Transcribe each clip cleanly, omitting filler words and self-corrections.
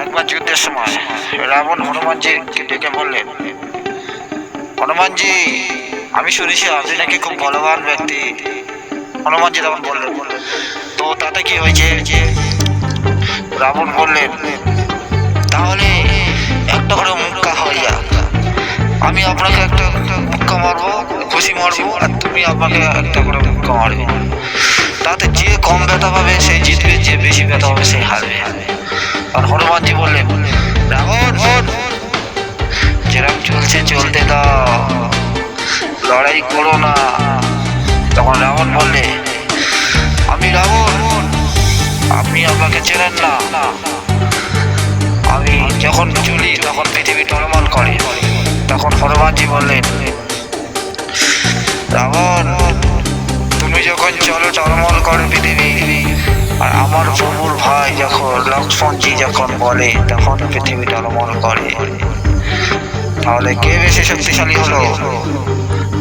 একবার যুদ্ধের সময় রাবণ হনুমানজিকে ডেকে বললেন, হনুমানজি, আমি শুনেছি আপনি নাকি খুব বলবান ব্যক্তি। হনুমানজি তখন বললেন, তো তাতে কি হয়েছে? রাবণ বললেন, তাহলে একটা করে মুক্কা হয়ে যাক, আমি আপনাকে একটা মুক্কা মারবো, খুশি মারবো, আর তুমি আমাকে একটা করে মুক্কা মারবে। তাতে যে কম ব্যথা পাবে সেই জিতবে, যে বেশি ব্যথা পাবে সেই হারবে। আর হনুমানজি বললেন, রাবণ, যেরকম চলছে চলতে দাও, লড়াই করো না। তখন রাবণ বললে, আমি রাবণ, আপনি আমাকে চেনেন না। আমি যখন চলি তখন পৃথিবী টলমল করে। তখন হনুমানজি বললেন, রাবণ, তুমি যখন চলো টলমল করে পৃথিবী, আর আমার প্রভুর ভাই যখন লক্ষ্মণজি যখন বলে তখন পৃথিবী টলমল করে। তাহলে কে বেশি শক্তিশালী হলো?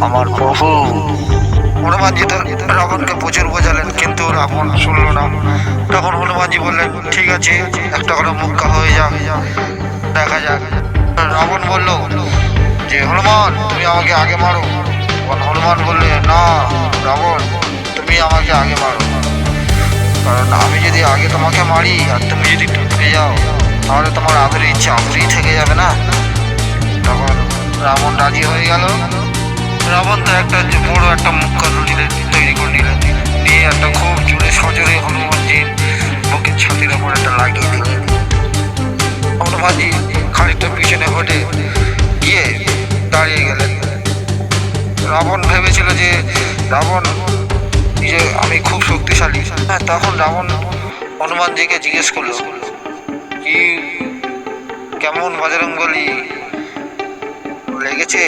আমার প্রভু। হনুমানজি তো রাবণকে প্রচুর বোঝালেন, কিন্তু রাবণ শুনলো না। তখন হনুমানজি বললেন, ঠিক আছে, একটা করে মুক্কা হয়ে যাক, দেখা যাক। রাবণ বলল যে, হনুমান, তুমি আমাকে আগে মারো। হনুমান বললে, না রাবণ, তুমি আমাকে আগে মারো, কারণ আমি যদি আগে তোমাকে মারি আর তুমি যদি টপকে যাও, তাহলে তোমার আদরের ইচ্ছা আদরেই থেকে যাবে না। তখন রাবণ রাজি হয়ে গেল। রাবণ তো একটা বড় একটা মুক্কা তৈরি করে নিলেন, নিয়ে একটা খুব জোরে সজোরে হনুমানজির বুকের ছাতির ওপর একটা লাগিয়ে দিলেন। হনুমানজি খানিকটা পিছনে হটে গিয়ে দাঁড়িয়ে গেলেন। রাবণ ভেবেছিল যে আমি খুব শক্তিশালী। হ্যাঁ, তখন রাবণ হনুমানজিকে জিজ্ঞেস করলো, কি কেমন বজরংবলী, লেগেছে?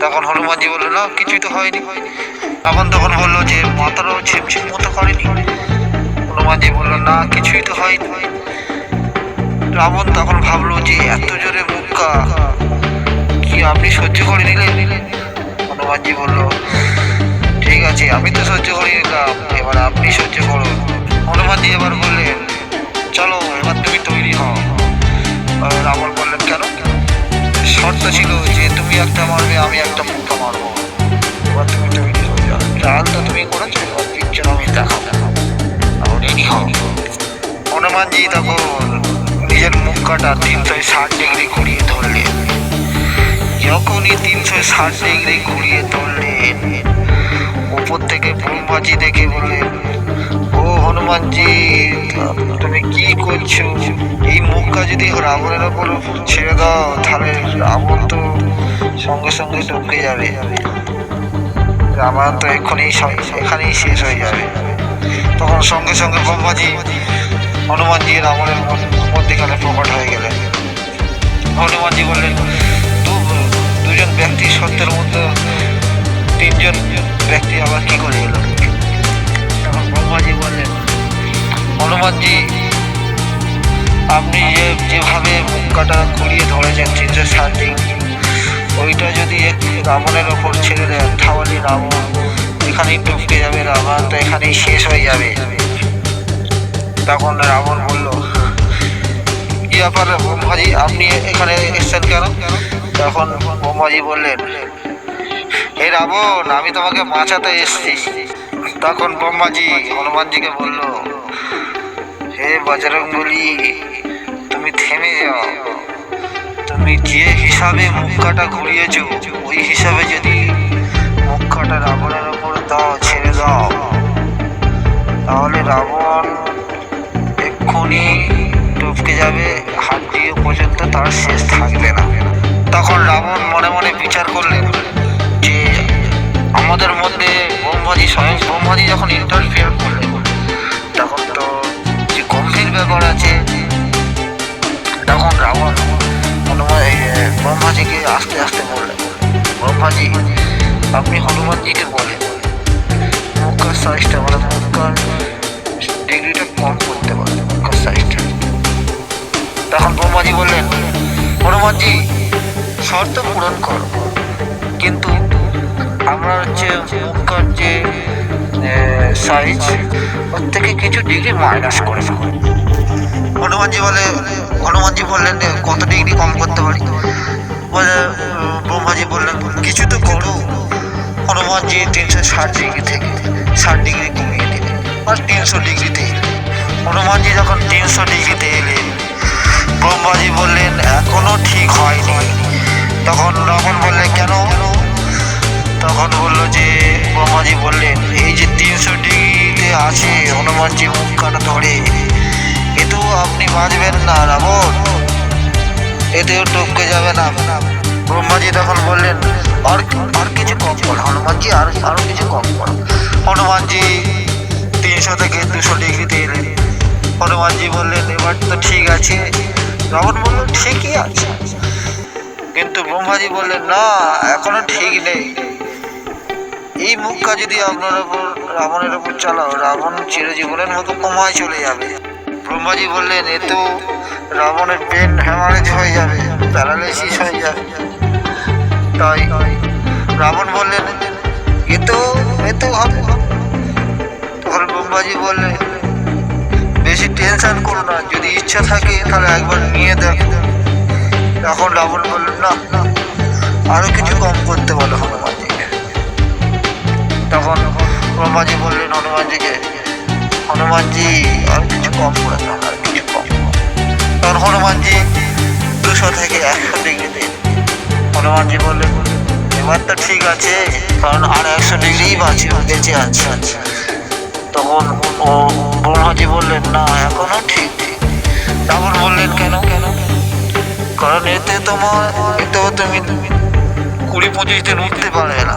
তখন হনুমানজি বললো, না কিছুই তো হয়নি। রাবণ তখন বললো যে, মাথারও ছিমছিম মতো করেনি? হনুমানজি বললো, না কিছুই তো হয়নি। রাবণ তখন ভাবলো যে, এত জোরে মুক্কা কি আপনি সহ্য করে নিলেন? হনুমানজি বললো, ঠিক আছে, আমি তো সহ্য করে নিলাম, এবার আপনি সহ্য করুন। হনুমানজি এবার বললেন, চলো এবার তুমি তৈরি হও। রাবণ বললেন, কেন? শর্ত ছিল যে তুমি একটা মারবে, আমি একটা মুক্কা মারবো, এবার তুমি তৈরি হয়ে যাও। চালটা তুমি করেছো, এবার পিকচার আমি দেখাবো, রেডি হও। হনুমানজি তখন নিজের মুক্কাটা 360 ডিগ্রি ঘুরিয়ে ধরলেন। যখনই 360 ডিগ্রি ঘুরিয়ে ধরলেন, উপর থেকে ব্রহ্মাজি দেখে বললেন, ও হনুমানজি, তুমি কি করছো? এই মুক্কা যদি রাবণের ওপর ছেড়ে দাও, তাহলে রাবণ তো সঙ্গে সঙ্গে টপকে যাবে, রাবণ তো এখানেই শেষ হয়ে যাবে। তখন সঙ্গে সঙ্গে ব্রহ্মাজি হনুমানজি রাবণের মধ্যেখানে প্রকট হয়ে গেলেন। হনুমানজি বললেন, দুজন ব্যক্তি সত্যের মধ্যে তিনজন ব্যক্তি আবার কি করে এলো? তখন ব্রহ্মাজি বললেন, হনুমানজি, আপনি যেভাবে মুক্কাটা ঘুরিয়ে ধরেছেন 360 ডিগ্রি, ওইটা যদি রাবণের ওপর ছেড়ে দেন, তাহলে রাবণ এখানেই টপকে যাবে, রাবণ তো এখানেই শেষ হয়ে যাবে। তখন রাবণ বলল, কি ব্যাপার ব্রহ্মাজি, আপনি এখানে এসছেন কেন? তখন ব্রহ্মাজি বললেন, হে রাবণ, আমি তোমাকে বাঁচাতে এসেছি। তখন ব্রহ্মাজি হনুমানজিকে বলল, হে বজরংবলী, তুমি থেমে যাও। তুমি যে হিসাবে মুক্কাটা ঘুরিয়েছ, ওই হিসাবে যদি মুক্কাটা রাবণের ওপর ছেড়ে দাও, তাহলে রাবণ এক্ষুনি টপকে যাবে, হাড্ডি পর্যন্ত তার শেষ থাকবে না। তখন রাবণ মনে মনে বিচার করলেন যে, আমাদের মধ্যে স্বয়ং ব্রহ্মাজি যখন ইন্টারফেয়ার করলেন, তখন তো যে গম্ভীর ব্যাপার আছে। তখন রাবণ ব্রহ্মাজিকে আস্তে আস্তে বললেন, ব্রহ্মাজি, আপনি হনুমানজিকে বলেন মুক্কার সাইজটা, মানে মুক্কার ডিগ্রিটা কম করতে পারেন, মুক্কার সাইজটা। তখন ব্রহ্মাজি বললেন, হনুমানজি, শর্ত পূরণ করো, কিন্তু আমরা মুক্কার যে সাইজ, ওর থেকে কিছু ডিগ্রি মাইনাস করে দেবো। হনুমানজি হনুমানজি বললেন কত ডিগ্রি কম করতে পারি? বলে ব্রহ্মাজি বললেন কিছু তো করো। হনুমানজি 360 ডিগ্রি থেকে 60 ডিগ্রি কমিয়ে দিলেন আর 300 ডিগ্রিতে এলেন। হনুমানজি যখন 300 ডিগ্রিতে এলেন, ব্রহ্মাজি বললেন এখনো ঠিক হয়নি। তখন রাবণ বললেন কেন? তখন বললো যে ব্রহ্মাজি বললেন এই যে 300 ডিগ্রিতে আছে হনুমানজি মুখ কাটা ধরে, এতেও আপনি বাঁচবেন না রাবণ, এতেও টপকে যাবেন না। ব্রহ্মাজি তখন বললেন আর আর কিছু কম করো হনুমানজি, আরো কিছু কম করো। হনুমানজি 300 থেকে 200 ডিগ্রিতে এলেন। হনুমানজি বললেন এবার তো ঠিক আছে। রাবণ বলল ঠিকই আছে, কিন্তু ব্রহ্মাজি বললেন না এখনো ঠিক নেই। এই মুখটা যদি আপনার ওপর রাবণের ওপর চালাও, রাবণ চিরজীবনের মতো কমায় চলে যাবে। ব্রহ্মাজি বললেন এ তো রাবণের ব্রেন হ্যামারেজ হয়ে যাবে, প্যারালাইসিস হয়ে যাবে। তাই রাবণ বললেন এ তো হবে। তখন ব্রহ্মাজি বললেন বেশি টেনশন করো না, যদি ইচ্ছা থাকে তাহলে একবার নিয়ে দেখো। তখন রাবণ বললেন না আরো কিছু কম করতে বলো হনুমানজিকে। তখন ব্রহ্মাজি বললেন হনুমানজি আর কিছু কম করে দাও, আর কিছু কম। তখন হনুমানজি 200 থেকে 100 ডিগ্রিতে। হনুমানজি বললেন এবার তো ঠিক আছে, কারণ আর 100 ডিগ্রি বেঁচে আছে। তখন ব্রহ্মাজি বললেন না এখনো ঠিক। রাবণ বললেন কেন? কারণ এতেও তুমি 20-25 দিন উঠতে পারবে না,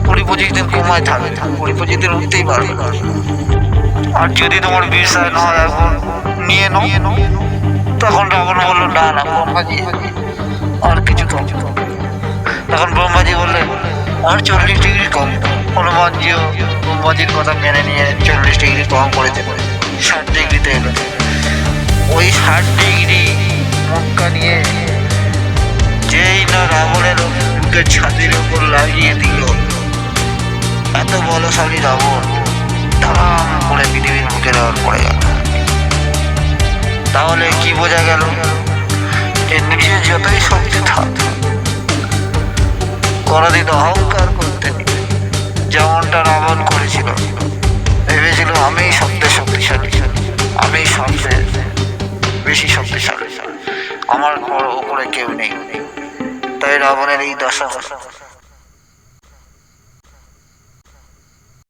20-25 দিন কমায় থাকবে, 20-25 দিন উঠতেই পারবে না। আর যদি তোমার বিষয় না হয় এখন নিয়ে নাও। তখন রাবণ বললো না ব্রহ্মাজি আর কিছু কম। তখন ব্রহ্মাজি বললেন আর 40 ডিগ্রি কম। হনুমানজিও ব্রহ্মাজির কথা মেনে নিয়ে 40 ডিগ্রি কম করেছে, 60 ডিগ্রিতে এলো। ওই 60 ডিগ্রি মুখটা নিয়ে যেই না রাবণের বুকের ছাতির উপর লাগিয়ে দিল, এত বলশালী রাবণ ধাম করে পৃথিবীর বুকের ওপর পড়ে গেল। তাহলে কি বোঝা গেল যে নিজের যতই শক্তি থাক, কোনদিন অহংকার করতে নেই। যেমনটা রাবণ করেছিল, ভেবেছিল আমি সবচেয়ে শক্তিশালী, আমি সবচেয়ে বেশি শক্তিশালী, আমার উপরে কেউ নেই। তাই রাবণের এই দশা হলো।